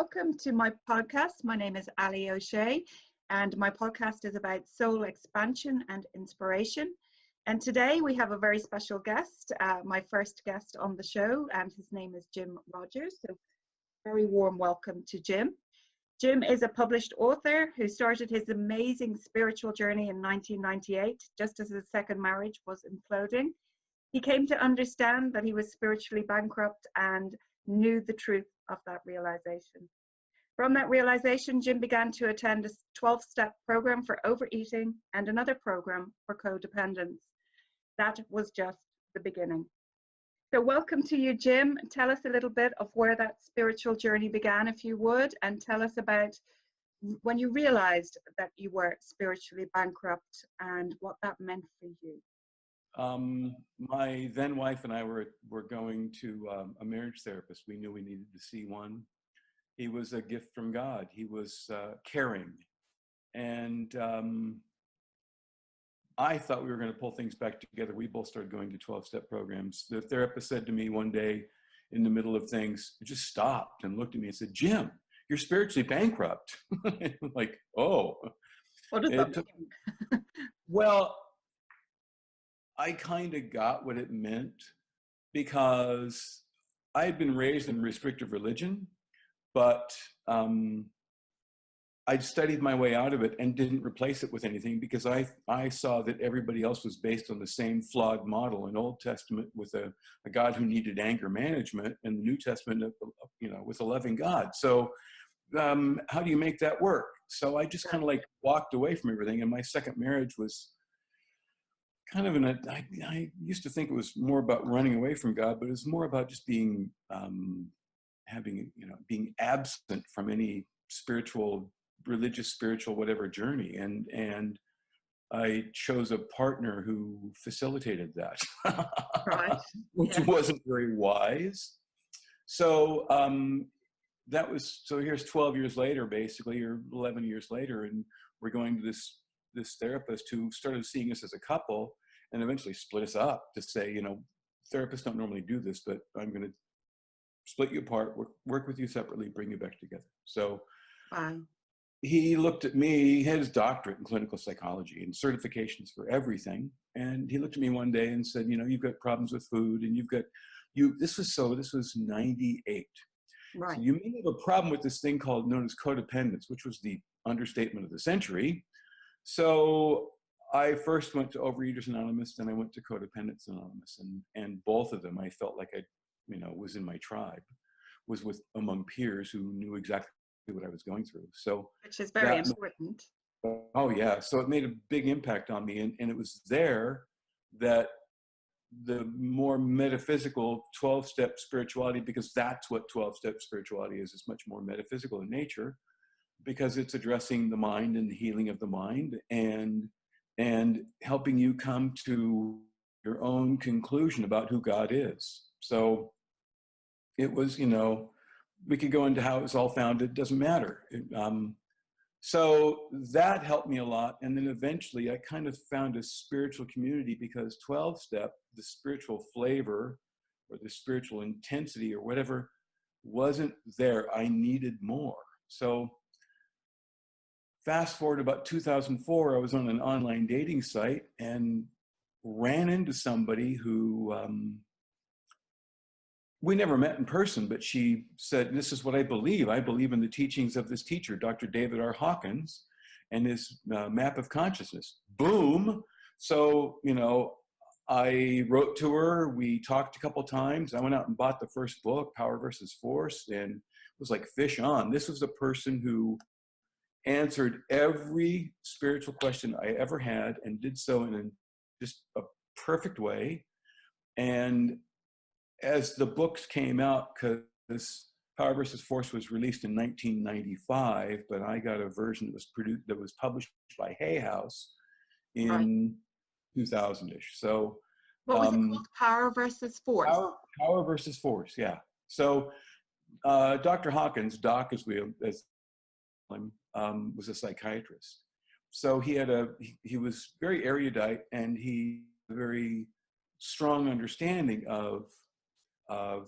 welcome to my podcast. My name is Ali O'Shea, and my podcast is about soul expansion and inspiration. And today we have a very special guest, my first guest on the show, and his name is Jim Rogers. So, very warm welcome to Jim. Jim is a published author who started his amazing spiritual journey in 1998, just as his second marriage was imploding. He came to understand that he was spiritually bankrupt and knew the truth of that realization. From that realization, Jim began to attend a 12-step program for overeating and another program for codependence. That was just the beginning. So welcome to you, Jim. Tell us a little bit of where that spiritual journey began, if you would, and tell us about when you realized that you were spiritually bankrupt and what that meant for you. My then wife and I were going to a marriage therapist. We knew we needed to see one. He was a gift from God. He was caring. And I thought we were going to pull things back together. We both started going to 12-step programs. The therapist said to me one day in the middle of things, just stopped and looked at me and said, "Jim, you're spiritually bankrupt." I'm like, oh. What does that mean? Well, I kind of got what it meant because I had been raised in restrictive religion, but I'd studied my way out of it and didn't replace it with anything because I saw that everybody else was based on the same flawed model. In Old Testament with a God who needed anger management, and the New Testament, with a loving God. So how do you make that work? So I just kind of like walked away from everything. And my second marriage was kind of I used to think it was more about running away from God, but it was more about just being, being absent from any religious, spiritual, whatever journey. And I chose a partner who facilitated that, Right. which wasn't very wise. So so here's 12 years later, basically, or 11 years later, and we're going to this therapist who started seeing us as a couple and eventually split us up to say, therapists don't normally do this, but I'm going to split you apart, work with you separately, bring you back together. So he looked at me. He had his doctorate in clinical psychology and certifications for everything. And he looked at me one day and said, you've got problems with food, and this was 98. Right. So you may have a problem with this thing known as codependence, which was the understatement of the century. So I first went to Overeaters Anonymous, then I went to Codependence Anonymous, and both of them I felt like I, was in my tribe, was among peers who knew exactly what I was going through. So which is very important. Oh yeah, so it made a big impact on me, and it was there that the more metaphysical 12-step spirituality, because that's what 12-step spirituality is. It's much more metaphysical in nature, because it's addressing the mind and the healing of the mind and helping you come to your own conclusion about who God is. So it was, we could go into how it was all founded, doesn't matter. So that helped me a lot. And then eventually I kind of found a spiritual community, because 12-step, the spiritual flavor or the spiritual intensity or whatever wasn't there. I needed more. So fast forward about 2004, I was on an online dating site and ran into somebody who, we never met in person, but she said, "This is what I believe. I believe in the teachings of this teacher, Dr. David R. Hawkins, and his map of consciousness." Boom. So, I wrote to her. We talked a couple times. I went out and bought the first book, Power versus Force, and it was like fish on. This was the person who answered every spiritual question I ever had, and did so in just a perfect way. And as the books came out, because Power versus Force was released in 1995, but I got a version that was published by Hay House in 2000-ish. So what was it called? Power versus Force. Power versus Force, yeah. So Dr. Hawkins, Doc as was a psychiatrist. So he was very erudite, and he had a very strong understanding of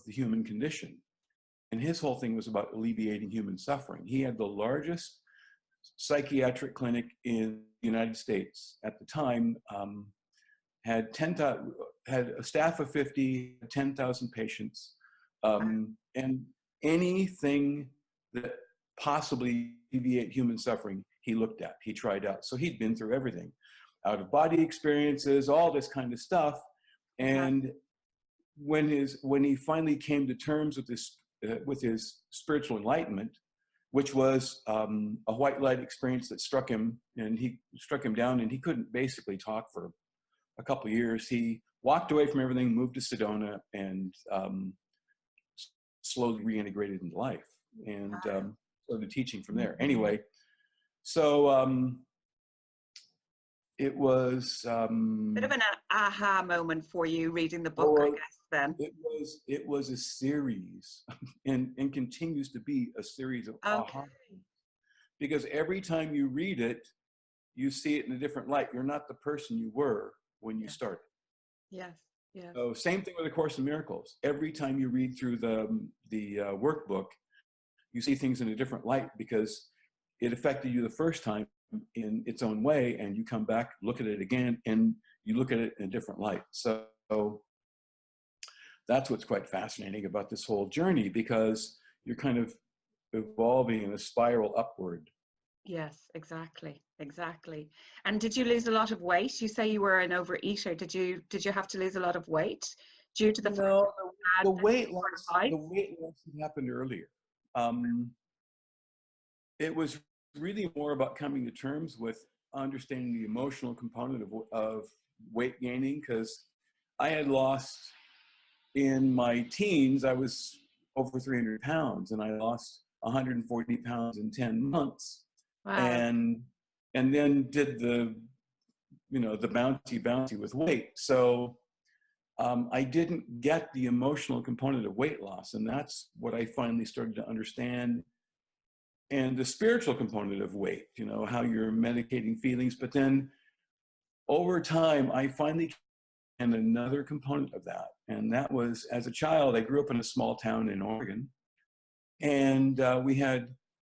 the human condition. and his whole thing was about alleviating human suffering. He had the largest psychiatric clinic in the United States at the time, had 10,000, had a staff of 50, 10,000 patients, and anything that possibly alleviate human suffering, he looked at, he tried out. So he'd been through everything, out of body experiences, all this kind of stuff. And when he finally came to terms with his spiritual enlightenment, which was a white light experience that struck him, and he struck him down, and he couldn't basically talk for a couple of years. He walked away from everything, moved to Sedona, and slowly reintegrated into life, and started teaching from there. Anyway, so it was bit of an aha moment for you reading the book, I guess. Then it was a series, and continues to be a series of aha, because every time you read it, you see it in a different light. You're not the person you were when you started. Yes. Yes. So same thing with A Course in Miracles. Every time you read through the workbook, you see things in a different light because it affected you the first time in its own way, and you come back, look at it again, and you look at it in a different light. So that's what's quite fascinating about this whole journey, because you're kind of evolving in a spiral upward. Yes, exactly. Exactly. And did you lose a lot of weight? You say you were an overeater. Did you have to lose a lot of weight due to the the weight loss happened earlier. It was really more about coming to terms with understanding the emotional component of weight gaining, because I had lost, in my teens, I was over 300 pounds, and I lost 140 pounds in 10 months. Wow. And then did the bouncy with weight. So I didn't get the emotional component of weight loss, and that's what I finally started to understand. And the spiritual component of weight, how you're medicating feelings. But then over time, I finally, and another component of that, and that was, as a child, I grew up in a small town in Oregon, and we had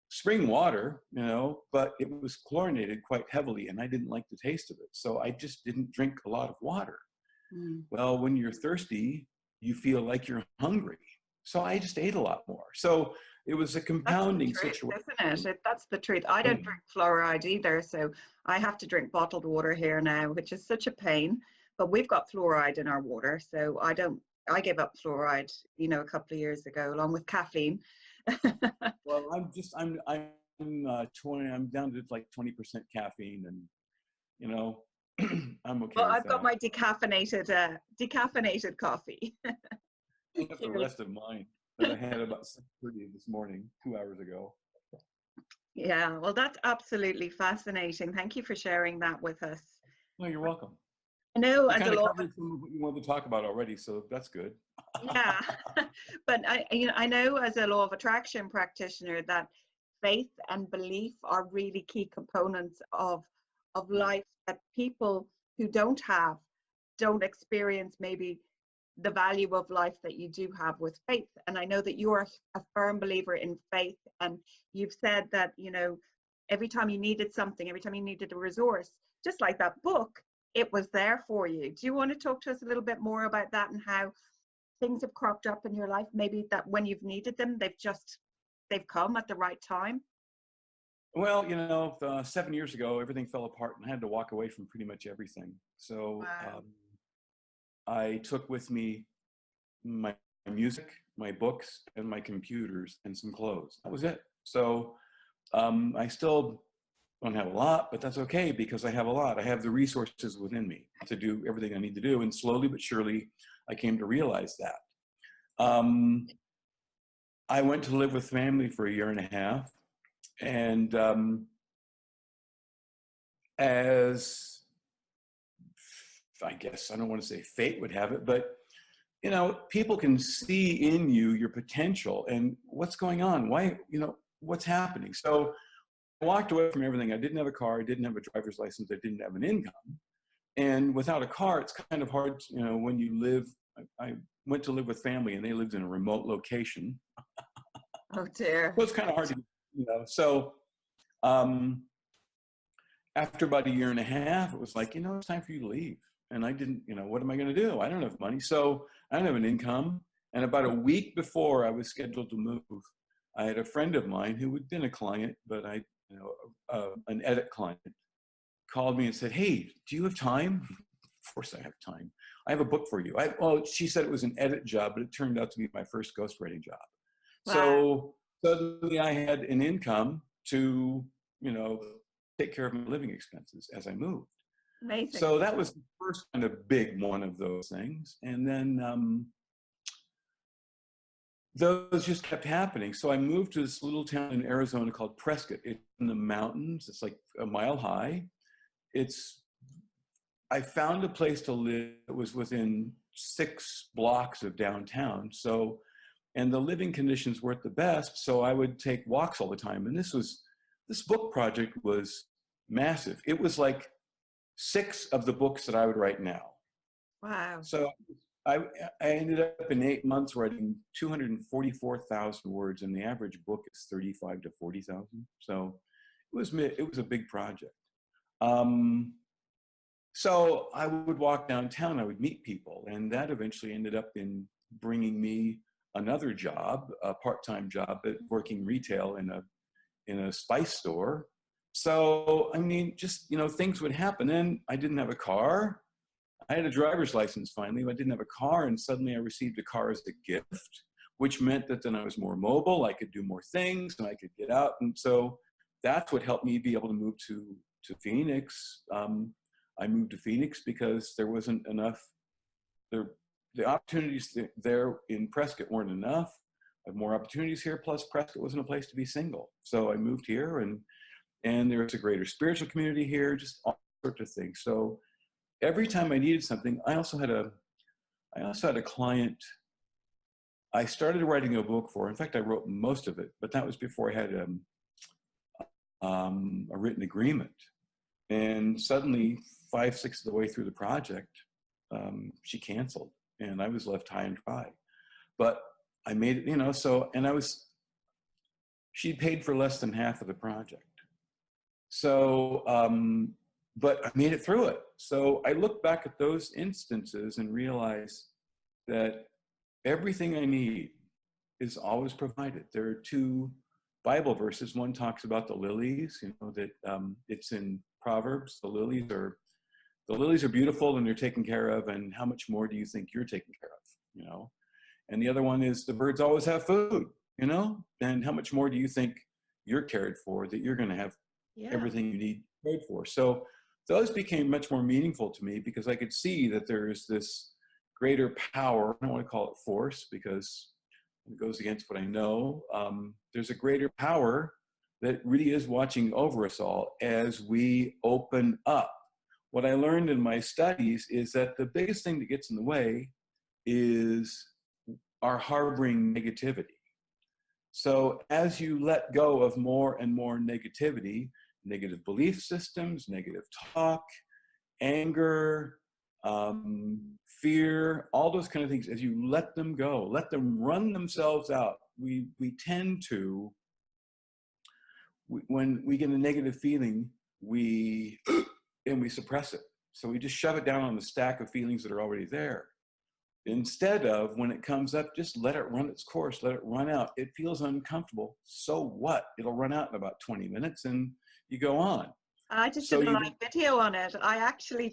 spring water, but it was chlorinated quite heavily, and I didn't like the taste of it. So I just didn't drink a lot of water. Well, when you're thirsty, you feel like you're hungry. So I just ate a lot more. So it was a compounding situation. Isn't it? That's the truth. I don't drink fluoride either, so I have to drink bottled water here now, which is such a pain. But we've got fluoride in our water, so I gave up fluoride, a couple of years ago, along with caffeine. Well, I'm down to like 20% caffeine, and I'm okay. Well, I've got my decaffeinated coffee. That's the rest of mine that I had about 6:30 this morning, 2 hours ago. Yeah, well, that's absolutely fascinating. Thank you for sharing that with us. No, you're welcome. I know, as a law, covered some of what you wanted to talk about already, so that's good. Yeah, but I know as a law of attraction practitioner that faith and belief are really key components of life that people who don't experience maybe the value of life that you do have with faith. And I know that you are a firm believer in faith, and you've said that every time you needed something, every time you needed a resource, just like that book, it was there for you. Do you want to talk to us a little bit more about that and how things have cropped up in your life, maybe that when you've needed them, they've come at the right time? Well, 7 years ago, everything fell apart, and I had to walk away from pretty much everything. So wow. I took with me my music, my books, and my computers, and some clothes. That was it. So I still don't have a lot, but that's okay, because I have a lot. I have the resources within me to do everything I need to do. And slowly but surely, I came to realize that. I went to live with family for 1.5 years. And as I guess, I don't want to say fate would have it, but people can see in you your potential and what's going on. Why, what's happening? So I walked away from everything. I didn't have a car. I didn't have a driver's license. I didn't have an income. And without a car, it's kind of hard, when you live. I went to live with family, and they lived in a remote location. Oh dear. So it's kind of hard to, so um, after about a year and a half, it was like, it's time for you to leave. And I didn't, what am I going to do? I don't have money. So I don't have an income. And about a week before I was scheduled to move, I had a friend of mine who had been a client, but an edit client, called me and said, "Hey, do you have time?" Of course I have time. I have a book for you. Well, she said it was an edit job, but it turned out to be my first ghostwriting job. Wow. So suddenly I had an income to, take care of my living expenses as I moved. Amazing. So that was the first kind of big one of those things. And then those just kept happening. So I moved to this little town in Arizona called Prescott. It's in the mountains. It's like a mile high. I found a place to live that was within 6 blocks of downtown. So, and the living conditions weren't the best. So I would take walks all the time. And this book project was massive. It was like 6 of the books that I would write now. Wow. So I ended up in 8 months writing 244,000 words, and the average book is 35 to 40,000. So it was a big project. So I would walk downtown, I would meet people, and that eventually ended up in bringing me another job, a part-time job at working retail in a spice store. So, I mean, just, things would happen. Then I didn't have a car. I had a driver's license finally, but I didn't have a car, and suddenly I received a car as a gift, which meant that then I was more mobile, I could do more things, and I could get out. And so that's what helped me be able to move to Phoenix. I moved to Phoenix because there wasn't enough, the opportunities there in Prescott weren't enough. I have more opportunities here, plus Prescott wasn't a place to be single. So I moved here, and there was a greater spiritual community here, just all sorts of things. So every time I needed something, I also had a client I started writing a book for. In fact, I wrote most of it, but that was before I had a written agreement. And suddenly, 5/6 of the way through the project, she canceled, and I was left high and dry. But I made it, so, and she paid for less than half of the project. So, but I made it through it. So I look back at those instances and realize that everything I need is always provided. There are 2 Bible verses. One talks about the lilies, that it's in Proverbs. The lilies are beautiful and they're taken care of. And how much more do you think you're taken care of? And the other one is the birds always have food, and how much more do you think you're cared for, that you're going to have everything you need cared for. So those became much more meaningful to me because I could see that there's this greater power. I don't want to call it force because it goes against what I know. There's a greater power that really is watching over us all as we open up. What I learned in my studies is that the biggest thing that gets in the way is our harboring negativity. So as you let go of more and more negativity, negative belief systems, negative talk, anger, fear, all those kind of things, as you let them go, let them run themselves out, we tend to, when we get a negative feeling, we suppress it. So we just shove it down on the stack of feelings that are already there. Instead of, when it comes up, just let it run its course, let it run out. It feels uncomfortable. So what? It'll run out in about 20 minutes and you go on. I just did a live video on it. I actually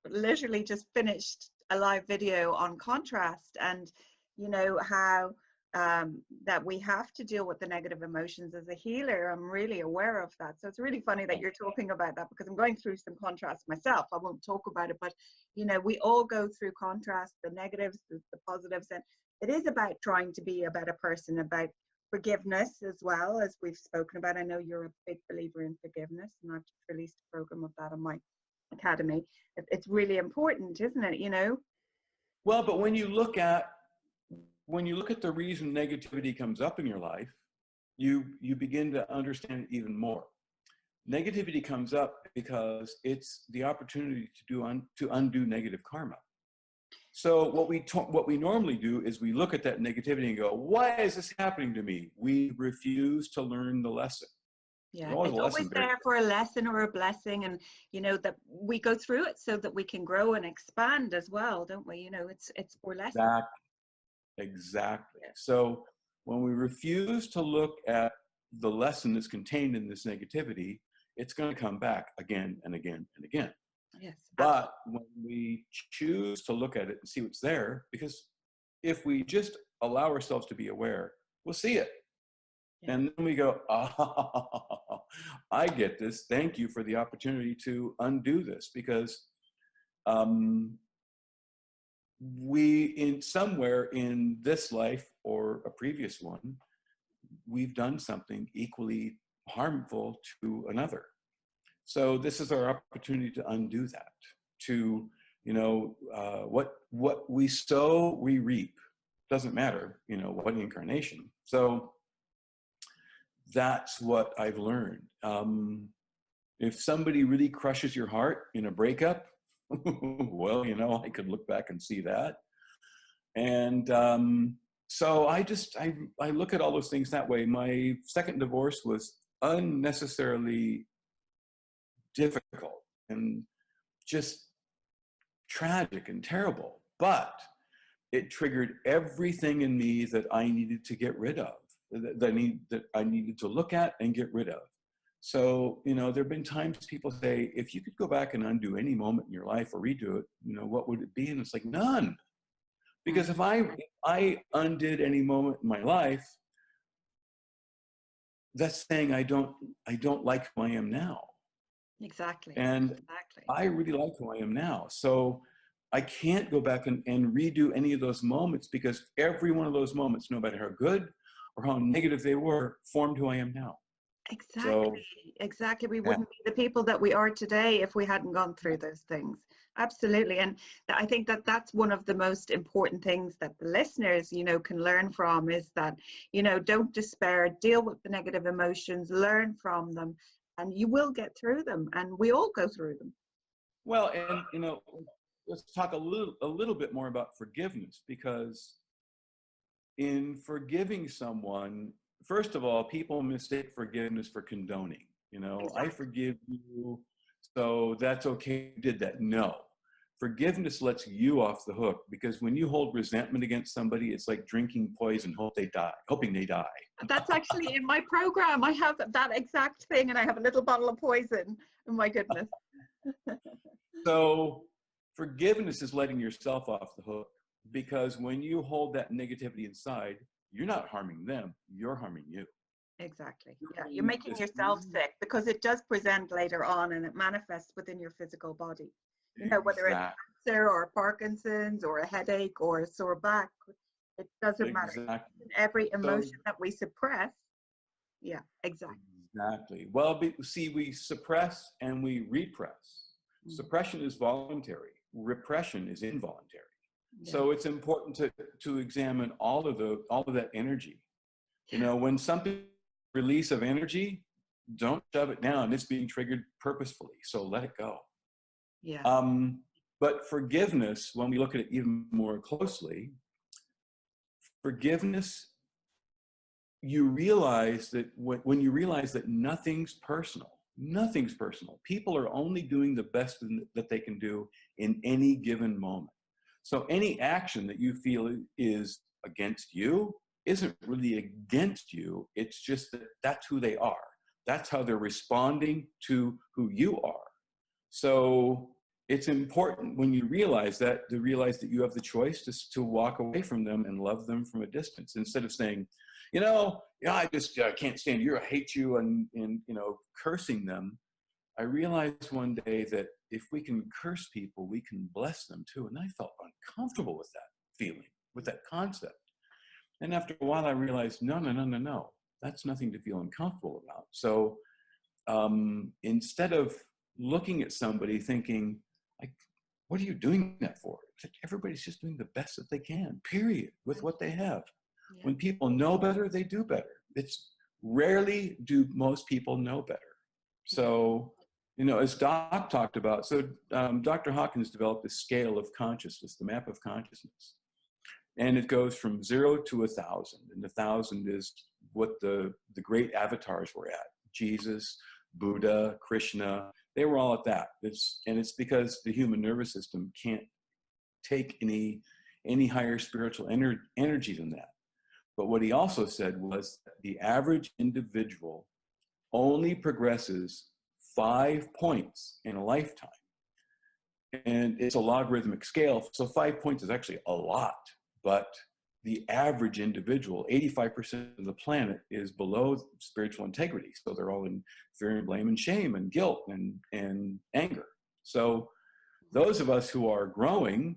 literally just finished a live video on contrast and, how that we have to deal with the negative emotions as a healer. I'm really aware of that. So it's really funny that you're talking about that because I'm going through some contrast myself. I won't talk about it, but, we all go through contrast, the negatives, the positives, and it is about trying to be a better person, about forgiveness as well, as we've spoken about. I know you're a big believer in forgiveness, and I've just released a program of that on my academy. It's really important, isn't it? Well, but when you look at the reason negativity comes up in your life, you begin to understand it even more. Negativity comes up because it's the opportunity to undo negative karma. So what we normally do is we look at that negativity and go, why is this happening to me? We refuse to learn the lesson. Yeah, There's always a it's always lesson there. there for a lesson or a blessing, and that we go through it so that we can grow and expand as well, don't we? It's for lessons. Exactly. Yeah. So when we refuse to look at the lesson that's contained in this negativity, it's going to come back again and again and again. Yes. But when we choose to look at it and see what's there, because if we just allow ourselves to be aware, we'll see it. Yeah. And then we go, oh, I get this. Thank you for the opportunity to undo this, because we, in somewhere in this life or a previous one, we've done something equally harmful to another. So this is our opportunity to undo that, to, what we sow, we reap. Doesn't matter, what incarnation. So that's what I've learned. If somebody really crushes your heart in a breakup, well, I could look back and see that. And so I look at all those things that way. My second divorce was unnecessarily difficult and just tragic and terrible, but it triggered everything in me that I needed to get rid of, that I needed to look at and get rid of. So, there have been times people say, if you could go back and undo any moment in your life or redo it, what would it be? And it's like, none. Because if I undid any moment in my life, that's saying I don't like who I am now. Exactly. And I really like who I am now. So I can't go back and redo any of those moments, because every one of those moments, no matter how good or how negative they were, formed who I am now. Exactly. We wouldn't be the people that we are today if we hadn't gone through those things. Absolutely. And I think that that's one of the most important things that the listeners, can learn from, is that, don't despair, deal with the negative emotions, learn from them, and you will get through them. And we all go through them. Well, and, let's talk a little bit more about forgiveness, because in forgiving someone, first of all, people mistake forgiveness for condoning. Exactly. I forgive you, so that's okay, you did that. No. Forgiveness lets you off the hook, because when you hold resentment against somebody, it's like drinking poison, hoping they die. That's actually in my program. I have that exact thing, and I have a little bottle of poison. Oh my goodness. So forgiveness is letting yourself off the hook, because when you hold that negativity inside, you're not harming them, you're harming you. Exactly. Yeah, you're making yourself sick, because it does present later on, and it manifests within your physical body. Whether it's cancer or Parkinson's or a headache or a sore back, it doesn't matter. Every emotion that we suppress. Yeah, exactly. Exactly. Well, see, we suppress and we repress. Suppression is voluntary. Repression is involuntary. Yeah. So it's important to examine all of that energy. When something release of energy, don't shove it down. It's being triggered purposefully. So let it go. Yeah. But forgiveness, when we look at it even more closely, forgiveness, you realize that when you realize that nothing's personal. People are only doing the best that they can do in any given moment. So any action that you feel is against you isn't really against you. It's just that that's who they are. That's how they're responding to who you are. So it's important when you realize that, to realize that you have the choice to walk away from them and love them from a distance, instead of saying, I just can't stand you, I hate you, and cursing them. I realized one day that if we can curse people, we can bless them too. And I felt uncomfortable with that feeling, with that concept. And after a while, I realized, no. That's nothing to feel uncomfortable about. So instead of looking at somebody thinking, like, what are you doing that for? It's like, everybody's just doing the best that they can, period, with what they have. Yeah. When people know better, they do better. It's rarely do most people know better. So You know, as Doc talked about, so Dr. Hawkins developed a scale of consciousness, the map of consciousness. And it goes from 0 to 1,000. And 1,000 is what the great avatars were at. Jesus, Buddha, Krishna, they were all at that. And it's because the human nervous system can't take any higher spiritual energy than that. But what he also said was that the average individual only progresses 5 points in a lifetime. And it's a logarithmic scale, so 5 points is actually a lot. But the average individual, 85% of the planet, is below spiritual integrity. So they're all in fear and blame and shame and guilt and anger. So those of us who are growing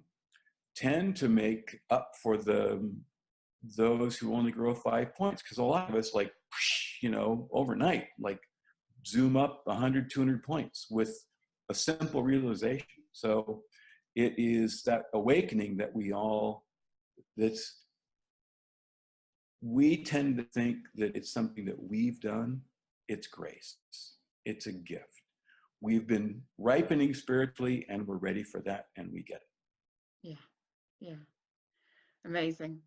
tend to make up for those who only grow 5 points, because a lot of us, like, you know, overnight, like, zoom up 100, 200 points with a simple realization. So it is that awakening that we tend to think that it's something that we've done. It's grace. It's a gift. We've been ripening spiritually, and we're ready for that, and we get it. Yeah. Amazing.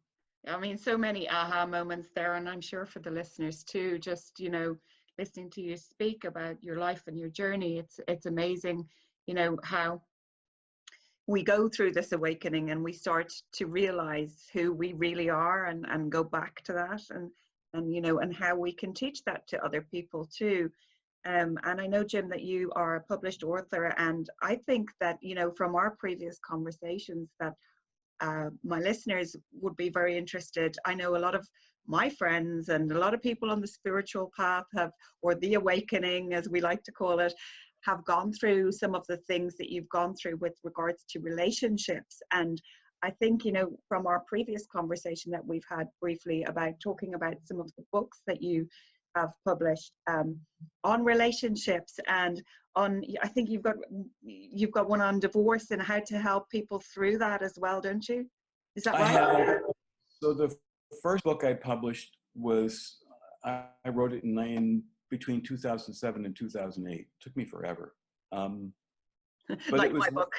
I mean, so many aha moments there, and I'm sure for the listeners too, just, you know, listening to you speak about your life and your journey, it's amazing, you know, how we go through this awakening and we start to realize who we really are, and go back to that, and you know, and how we can teach that to other people too. And I know, Jim, that you are a published author, and I think that, you know, from our previous conversations, that my listeners would be very interested. I know a lot of my friends and a lot of people on the spiritual path have, or the awakening as we like to call it, have gone through some of the things that you've gone through with regards to relationships. And I think, you know, from our previous conversation that we've had briefly about talking about some of the books that you have published on relationships, and on, I think you've got one on divorce and how to help people through that as well, don't you? Is that right? So the first book I published was, I wrote it in between 2007 and 2008. It took me forever. But like my book.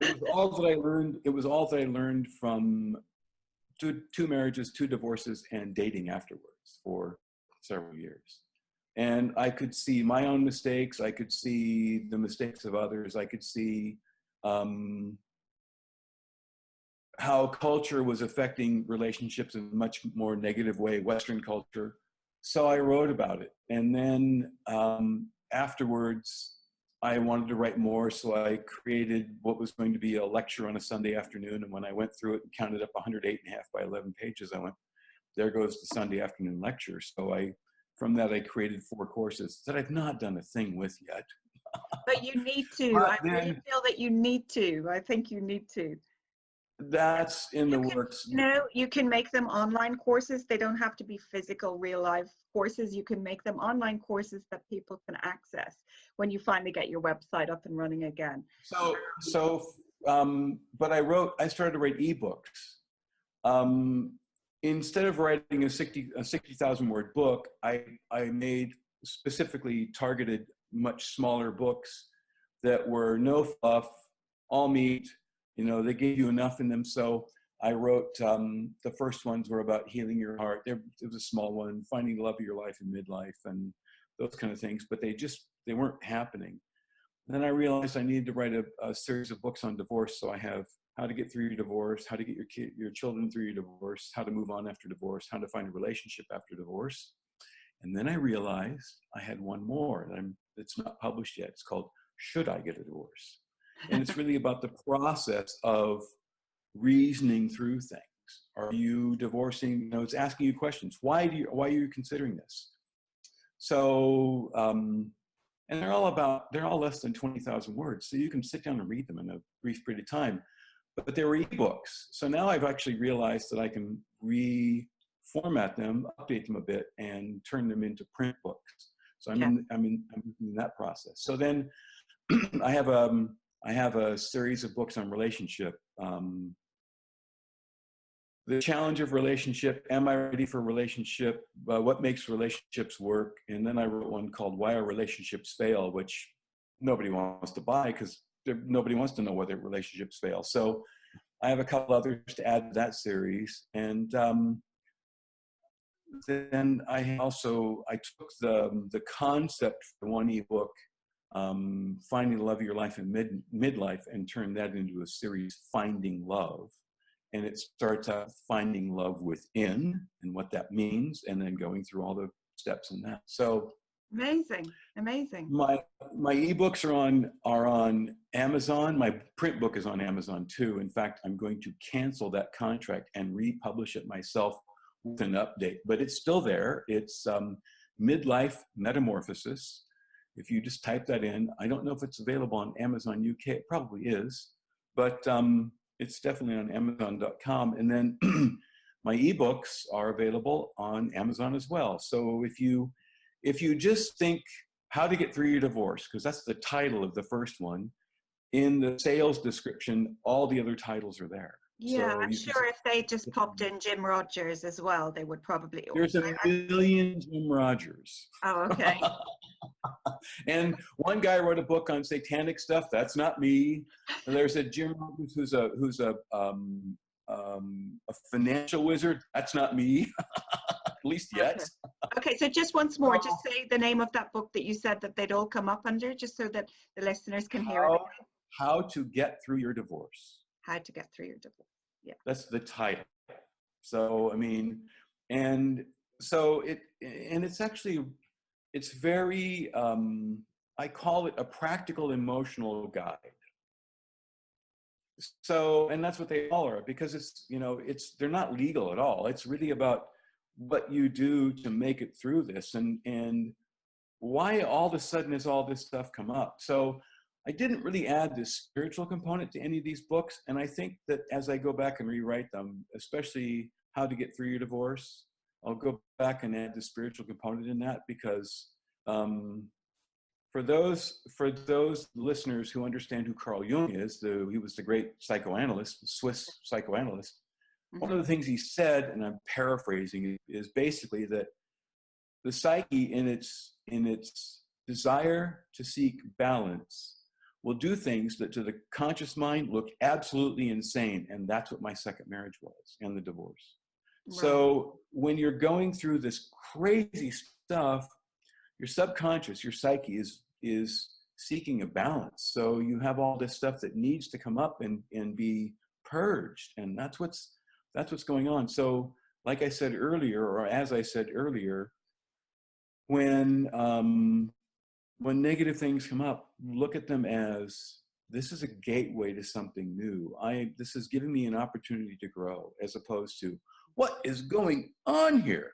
It was all that I learned. It was all that I learned from two marriages, 2 divorces, and dating afterwards for several years. And I could see my own mistakes. I could see the mistakes of others. I could see how culture was affecting relationships in a much more negative way, Western culture. So I wrote about it. And then afterwards, I wanted to write more. So I created what was going to be a lecture on a Sunday afternoon. And when I went through it and counted up 108.5 by 11 pages, I went, there goes the Sunday afternoon lecture. So from that, I created 4 courses that I've not done a thing with yet. But you need to. I really feel that you need to. I think you need to. That's in the works. You know, you can make them online courses. They don't have to be physical, real life courses. You can make them online courses that people can access when you finally get your website up and running again. But I started to write ebooks. Instead of writing a 60,000 word book, I made specifically targeted, much smaller books that were no fluff, all meat. You know, they gave you enough in them. So I wrote, the first ones were about healing your heart. It was a small one, finding the love of your life in midlife and those kind of things, but they weren't happening. And then I realized I needed to write a series of books on divorce. So I have how to get through your divorce, how to get your children through your divorce, how to move on after divorce, how to find a relationship after divorce. And then I realized I had one more, and it's not published yet. It's called Should I Get a Divorce? And it's really about the process of reasoning through things. Are you divorcing? You know, it's asking you questions. Why are you considering this? So, and they're all less than 20,000 words. So you can sit down and read them in a brief period of time, but they were ebooks. So now I've actually realized that I can reformat them, update them a bit, and turn them into print books. So I'm in that process. So then I have a series of books on relationship. the challenge of relationship, am I ready for relationship, what makes relationships work, and then I wrote one called Why Our Relationships Fail, which nobody wants to buy because nobody wants to know whether relationships fail. So I have a couple others to add to that series. And then I took the concept for one ebook, Finding the Love of Your Life in Midlife, and turned that into a series, Finding Love. And it starts out finding love within and what that means, and then going through all the steps in that. So amazing, amazing. My ebooks are on Amazon. My print book is on Amazon too. In fact, I'm going to cancel that contract and republish it myself with an update. But it's still there. It's Midlife Metamorphosis. If you just type that in, I don't know if it's available on Amazon UK. It probably is, but it's definitely on Amazon.com. And then my ebooks are available on Amazon as well. So if you just think how to get through your divorce, because that's the title of the first one, in the sales description, all the other titles are there. Yeah, So I'm sure if they just popped in Jim Rogers as well, they would probably. There's a million Jim Rogers. Oh, okay. And one guy wrote a book on satanic stuff. That's not me. And there's a Jim Rogers who's a financial wizard. That's not me, at least yet. Okay, so just once more, just say the name of that book that you said that they'd all come up under, just so that the listeners can hear it. How to Get Through Your Divorce. How to Get Through Your Divorce. Yeah. That's the title. So, I mean, and so it's actually, it's very, I call it a practical emotional guide. So, and that's what they all are, because it's, they're not legal at all. It's really about what you do to make it through this, and why all of a sudden has all this stuff come up. So I didn't really add this spiritual component to any of these books. And I think that as I go back and rewrite them, especially How to Get Through Your Divorce, I'll go back and add the spiritual component in that, because for those listeners who understand who Carl Jung is, he was the great psychoanalyst, Swiss psychoanalyst. Mm-hmm. One of the things he said, and I'm paraphrasing, is basically that the psyche in its desire to seek balance will do things that to the conscious mind look absolutely insane. And that's what my second marriage was, and the divorce. Right. So when you're going through this crazy stuff, your subconscious, your psyche is seeking a balance. So you have all this stuff that needs to come up and be purged. And that's what's going on. So like I said earlier, or as I said earlier, when negative things come up, look at them as, this is a gateway to something new. This is giving me an opportunity to grow, as opposed to, what is going on here?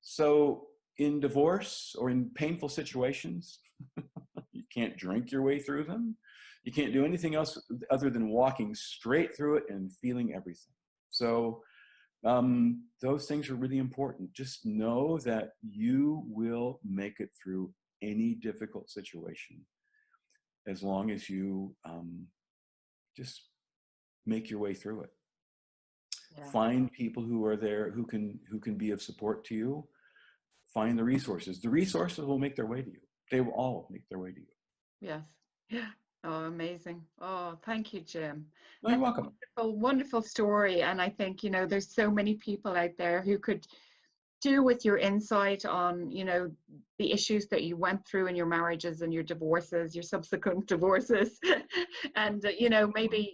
So in divorce or in painful situations, you can't drink your way through them. You can't do anything else other than walking straight through it and feeling everything. So those things are really important. Just know that you will make it through any difficult situation, as long as you just make your way through it. Yeah. Find people who are there, who can be of support to you. Find the resources. The resources will make their way to you. They will all make their way to you. Yes. Yeah. Oh, amazing. Oh, thank you, Jim. No, you're welcome. Wonderful, wonderful story. And I think, there's so many people out there who could do with your insight on, the issues that you went through in your marriages and your divorces, your subsequent divorces. And, maybe,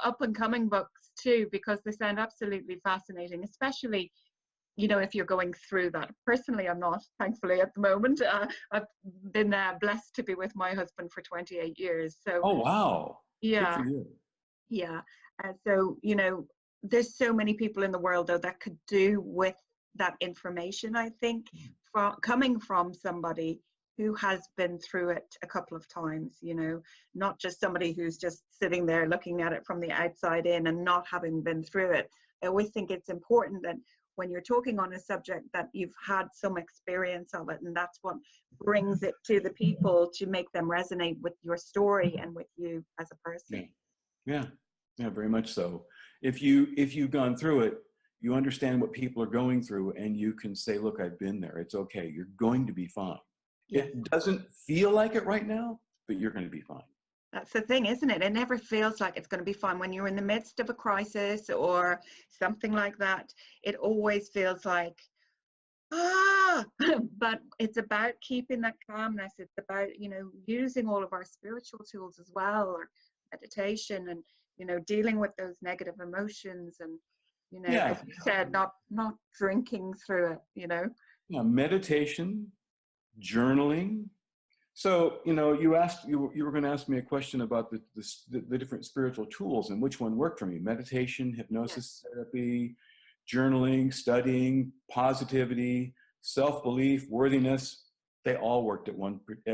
up and coming books too, because they sound absolutely fascinating, especially if you're going through that. Personally, I'm not, thankfully, at the moment. I've been blessed to be with my husband for 28 years. So. Oh, wow. Yeah. Good for you. Yeah. So, there's so many people in the world, though, that could do with that information, I think, coming from somebody who has been through it a couple of times, not just somebody who's just sitting there looking at it from the outside in and not having been through it. I always think it's important that when you're talking on a subject that you've had some experience of it, and that's what brings it to the people, to make them resonate with your story and with you as a person. Yeah. Yeah, very much so. If you've gone through it, you understand what people are going through, and you can say, look, I've been there. It's okay. You're going to be fine. Yes. It doesn't feel like it right now, but you're going to be fine. That's the thing, isn't it? It never feels like it's going to be fun when you're in the midst of a crisis or something like that. It always feels like, ah, but it's about keeping that calmness. It's about, using all of our spiritual tools as well, or meditation, and, dealing with those negative emotions, and, Yeah. as you said, not drinking through it. Yeah, meditation, journaling. So, you were going to ask me a question about the different spiritual tools and which one worked for me. Meditation, hypnosis therapy, journaling, studying, positivity, self-belief, worthiness. They all worked at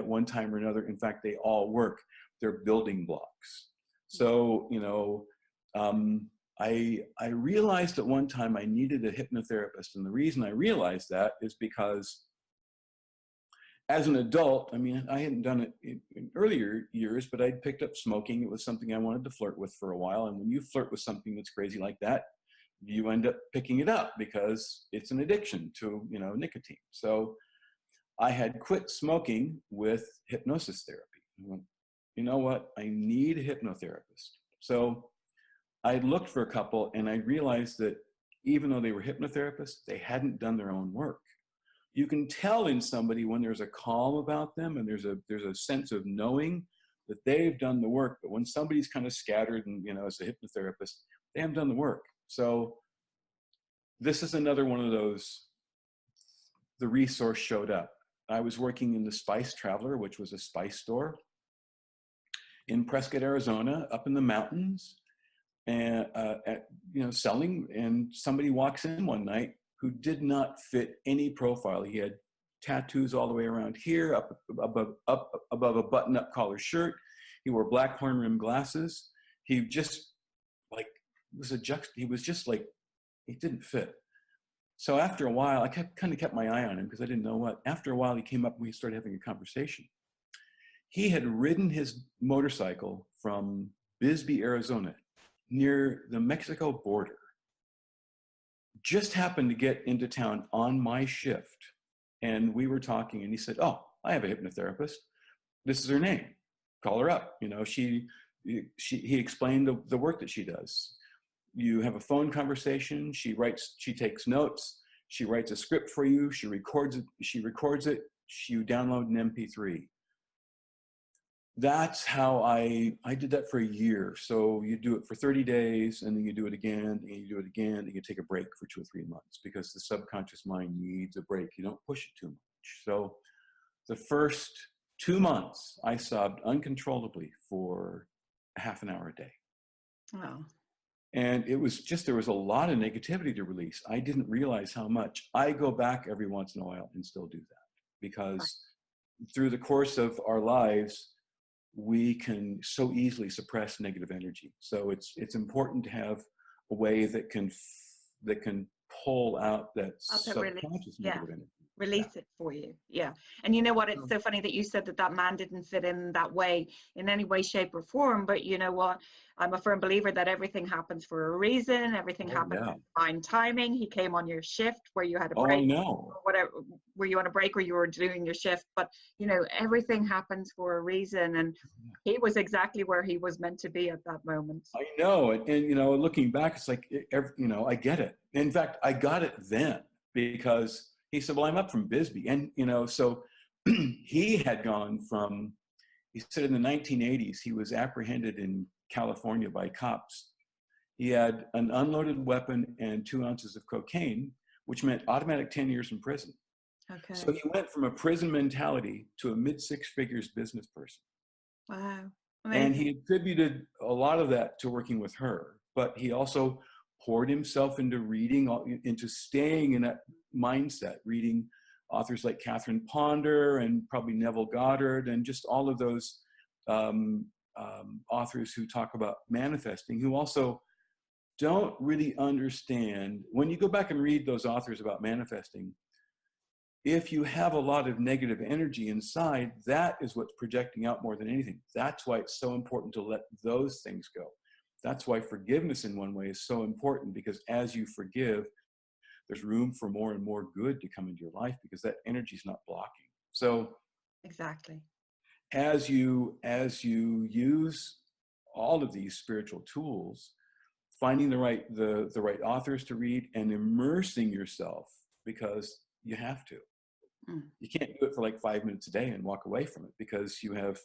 one time or another. In fact, they all work. They're building blocks. So, I realized at one time I needed a hypnotherapist. And the reason I realized that is because as an adult, I mean, I hadn't done it in earlier years, but I'd picked up smoking. It was something I wanted to flirt with for a while. And when you flirt with something that's crazy like that, you end up picking it up because it's an addiction to, nicotine. So I had quit smoking with hypnosis therapy. I went, you know what? I need a hypnotherapist. So I looked for a couple, and I realized that even though they were hypnotherapists, they hadn't done their own work. You can tell in somebody when there's a calm about them and there's a sense of knowing that they've done the work. But when somebody's kind of scattered and, as a hypnotherapist, they haven't done the work. So this is another one of those, the resource showed up. I was working in the Spice Traveler, which was a spice store in Prescott, Arizona, up in the mountains, and selling. And somebody walks in one night who did not fit any profile. He had tattoos all the way around here, up above a button-up collar shirt. He wore black horn-rimmed glasses. He just he didn't fit. So after a while, I kind of kept my eye on him because I didn't know what. After a while, he came up and we started having a conversation. He had ridden his motorcycle from Bisbee, Arizona, near the Mexico border. Just happened to get into town on my shift. And we were talking, and he said, oh, I have a hypnotherapist. This is her name. Call her up. He explained the work that she does. You have a phone conversation. She takes notes. She writes a script for you. She records it. You download an MP3. That's how I did that for a year. So you do it for 30 days, and then you do it again, and you do it again, and you take a break for 2 or 3 months because the subconscious mind needs a break. You don't push it too much. So the first 2 months, I sobbed uncontrollably for a half an hour a day. Wow. And it was just, there was a lot of negativity to release. I didn't realize how much. I go back every once in a while and still do that because through the course of our lives, we can so easily suppress negative energy. So it's important to have a way that can pull out that subconscious negative energy. Release it for you. Yeah. And you know what? It's so funny that you said that man didn't fit in that way, in any way, shape, or form. But you know what? I'm a firm believer that everything happens for a reason. Everything happens in fine timing. He came on your shift where you had a break. Oh, I know. Or whatever, were you on a break or you were doing your shift? But everything happens for a reason. And he was exactly where he was meant to be at that moment. I know. And looking back, it's like, I get it. In fact, I got it then because he said, well, I'm up from Bisbee. And, so he had gone from, he said in the 1980s, he was apprehended in California by cops. He had an unloaded weapon and 2 ounces of cocaine, which meant automatic 10 years in prison. Okay. So he went from a prison mentality to a mid-six figures business person. Wow. Amazing. And he attributed a lot of that to working with her, but he also poured himself into reading, into staying in that mindset, reading authors like Catherine Ponder and probably Neville Goddard and just all of those authors who talk about manifesting, who also don't really understand. When you go back and read those authors about manifesting, if you have a lot of negative energy inside, that is what's projecting out more than anything. That's why it's so important to let those things go. That's why forgiveness in one way is so important, because as you forgive, there's room for more and more good to come into your life because that energy is not blocking. So Exactly. as you use all of these spiritual tools, finding the right authors to read and immersing yourself, because you have to. You can't do it for like 5 minutes a day and walk away from it, because you have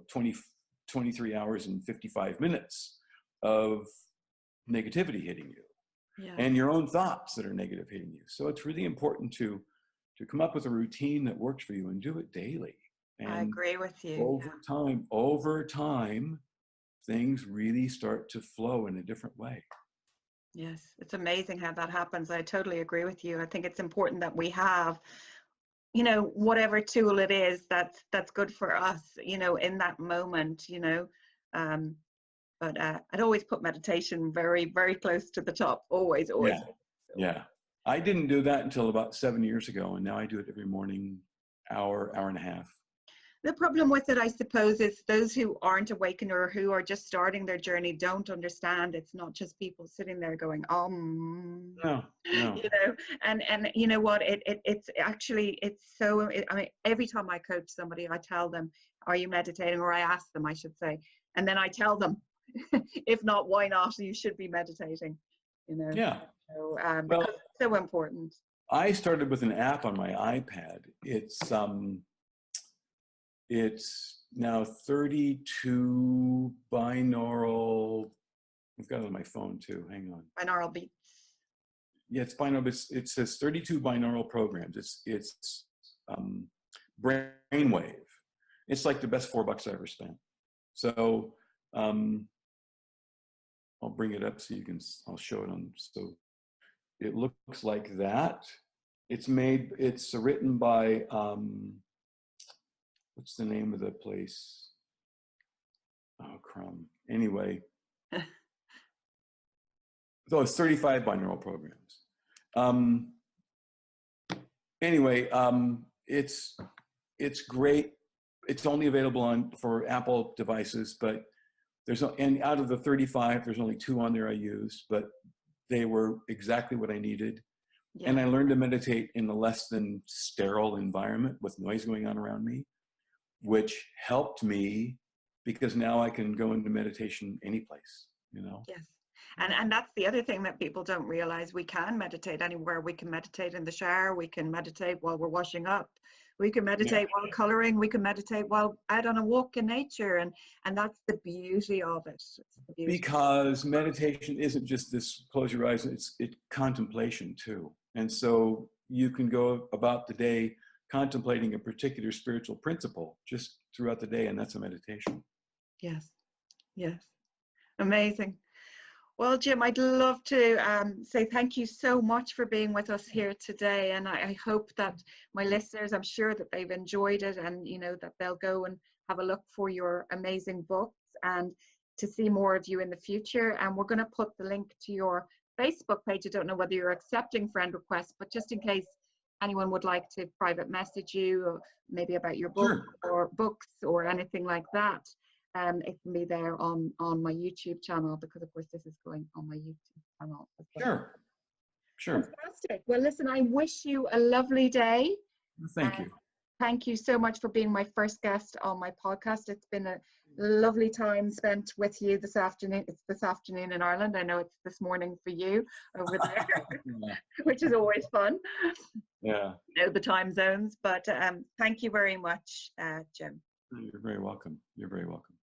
23 hours and 55 minutes of negativity hitting you, and your own thoughts that are negative hitting you. So it's really important to come up with a routine that works for you and do it daily. And I agree with you. over time, things really start to flow in a different way. Yes, it's amazing how that happens. I totally agree with you. I think it's important that we have, whatever tool it is that's good for us, in that moment, but I'd always put meditation very, very close to the top. Always. Yeah. I didn't do that until about 7 years ago, and now I do it every morning, hour and a half. The problem with it, I suppose, is those who aren't awakened or who are just starting their journey don't understand. It's not just people sitting there going, No. And you know what? It's actually, I mean, every time I coach somebody, I tell them, "Are you meditating?" Or I ask them, I should say, and then I tell them, if not, why not? You should be meditating. Yeah. So, because it's so important. I started with an app on my iPad. It's now 32 binaural. I've got it on my phone too. Hang on. Binaural beats. Yeah, it's binaural. It says 32 binaural programs. It's brainwave. It's like the best $4 I ever spent. So I'll bring it up so you can. I'll show it on. So it looks like that. It's written by. What's the name of the place? Oh, crumb. Anyway. So it's 35 binaural programs. Anyway, it's great. It's only available for Apple devices, but and out of the 35, there's only 2 on there I used, but they were exactly what I needed. Yeah. And I learned to meditate in a less than sterile environment with noise going on around me, which helped me because now I can go into meditation any place, Yes. And that's the other thing that people don't realize. We can meditate anywhere. We can meditate in the shower. We can meditate while we're washing up. We can meditate while coloring. We can meditate while out on a walk in nature. And that's the beauty of it. Because meditation isn't just this close your eyes. It's contemplation too. And so you can go about the day contemplating a particular spiritual principle just throughout the day. And that's a meditation. Yes. Yes. Amazing. Well, Jim, I'd love to say thank you so much for being with us here today. And I hope that my listeners, I'm sure that they've enjoyed it and, that they'll go and have a look for your amazing books and to see more of you in the future. And we're going to put the link to your Facebook page. I don't know whether you're accepting friend requests, but just in case anyone would like to private message you or maybe about your book or books or anything like that. It can be there on my YouTube channel because, of course, this is going on my YouTube channel as well. Sure. Fantastic. Well, listen, I wish you a lovely day. Thank you. Thank you so much for being my first guest on my podcast. It's been a lovely time spent with you this afternoon. It's this afternoon in Ireland. I know it's this morning for you over there, which is always fun. Yeah. The time zones. But thank you very much, Jim. You're very welcome. You're very welcome.